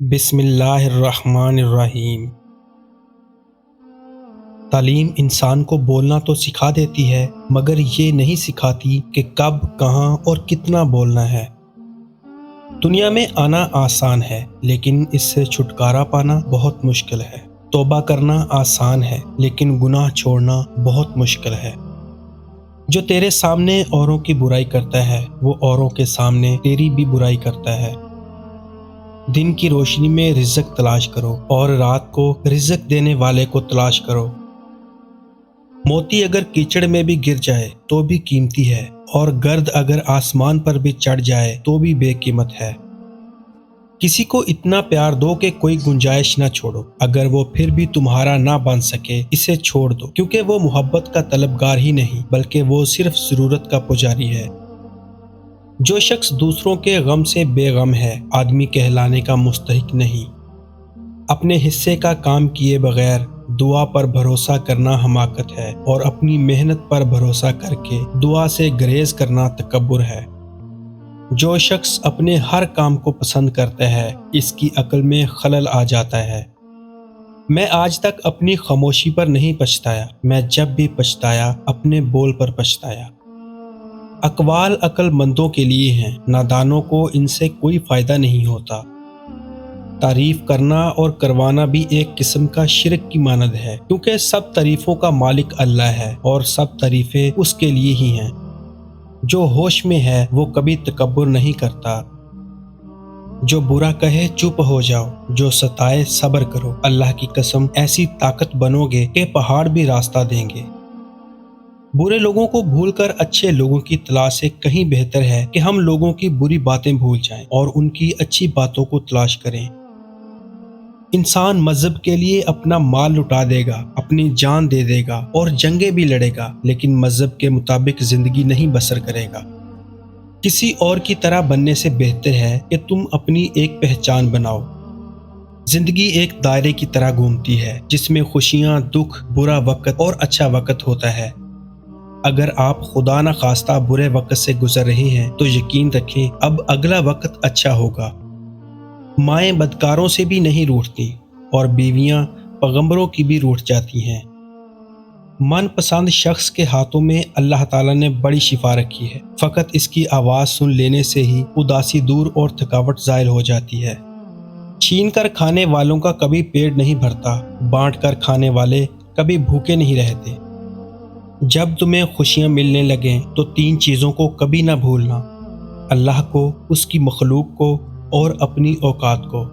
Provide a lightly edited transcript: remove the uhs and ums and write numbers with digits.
بسم اللہ الرحمن الرحیم۔ تعلیم انسان کو بولنا تو سکھا دیتی ہے مگر یہ نہیں سکھاتی کہ کب، کہاں اور کتنا بولنا ہے۔ دنیا میں آنا آسان ہے لیکن اس سے چھٹکارا پانا بہت مشکل ہے۔ توبہ کرنا آسان ہے لیکن گناہ چھوڑنا بہت مشکل ہے۔ جو تیرے سامنے اوروں کی برائی کرتا ہے وہ اوروں کے سامنے تیری بھی برائی کرتا ہے۔ دن کی روشنی میں رزق تلاش کرو اور رات کو رزق دینے والے کو تلاش کرو۔ موتی اگر کیچڑ میں بھی گر جائے تو بھی قیمتی ہے، اور گرد اگر آسمان پر بھی چڑھ جائے تو بھی بے قیمت ہے۔ کسی کو اتنا پیار دو کہ کوئی گنجائش نہ چھوڑو، اگر وہ پھر بھی تمہارا نہ بن سکے اسے چھوڑ دو، کیونکہ وہ محبت کا طلبگار ہی نہیں بلکہ وہ صرف ضرورت کا پجاری ہے۔ جو شخص دوسروں کے غم سے بے غم ہے آدمی کہلانے کا مستحق نہیں۔ اپنے حصے کا کام کیے بغیر دعا پر بھروسہ کرنا حماقت ہے، اور اپنی محنت پر بھروسہ کر کے دعا سے گریز کرنا تکبر ہے۔ جو شخص اپنے ہر کام کو پسند کرتا ہے اس کی عقل میں خلل آ جاتا ہے۔ میں آج تک اپنی خاموشی پر نہیں پچھتایا، میں جب بھی پچھتایا اپنے بول پر پچھتایا۔ اقوال عقل مندوں کے لیے ہیں، نادانوں کو ان سے کوئی فائدہ نہیں ہوتا۔ تعریف کرنا اور کروانا بھی ایک قسم کا شرک کی مانند ہے، کیونکہ سب تعریفوں کا مالک اللہ ہے اور سب تعریفیں اس کے لیے ہی ہیں۔ جو ہوش میں ہے وہ کبھی تکبر نہیں کرتا۔ جو برا کہے چپ ہو جاؤ، جو ستائے صبر کرو۔ اللہ کی قسم ایسی طاقت بنو گے کہ پہاڑ بھی راستہ دیں گے۔ برے لوگوں کو بھول کر اچھے لوگوں کی تلاش سے کہیں بہتر ہے کہ ہم لوگوں کی بری باتیں بھول جائیں اور ان کی اچھی باتوں کو تلاش کریں۔ انسان مذہب کے لیے اپنا مال لٹا دے گا، اپنی جان دے دے گا اور جنگیں بھی لڑے گا، لیکن مذہب کے مطابق زندگی نہیں بسر کرے گا۔ کسی اور کی طرح بننے سے بہتر ہے کہ تم اپنی ایک پہچان بناؤ۔ زندگی ایک دائرے کی طرح گھومتی ہے جس میں خوشیاں، دکھ، برا وقت اور اچھا وقت ہوتا ہے۔ اگر آپ خدا نہ خواستہ برے وقت سے گزر رہے ہیں تو یقین رکھیں اب اگلا وقت اچھا ہوگا۔ مائیں بدکاروں سے بھی نہیں روٹھتی اور بیویاں پیغمبروں کی بھی روٹھ جاتی ہیں۔ من پسند شخص کے ہاتھوں میں اللہ تعالیٰ نے بڑی شفا رکھی ہے، فقط اس کی آواز سن لینے سے ہی اداسی دور اور تھکاوٹ ظاہر ہو جاتی ہے۔ چھین کر کھانے والوں کا کبھی پیٹ نہیں بھرتا، بانٹ کر کھانے والے کبھی بھوکے نہیں رہتے۔ جب تمہیں خوشیاں ملنے لگیں تو تین چیزوں کو کبھی نہ بھولنا: اللہ کو، اس کی مخلوق کو اور اپنی اوقات کو۔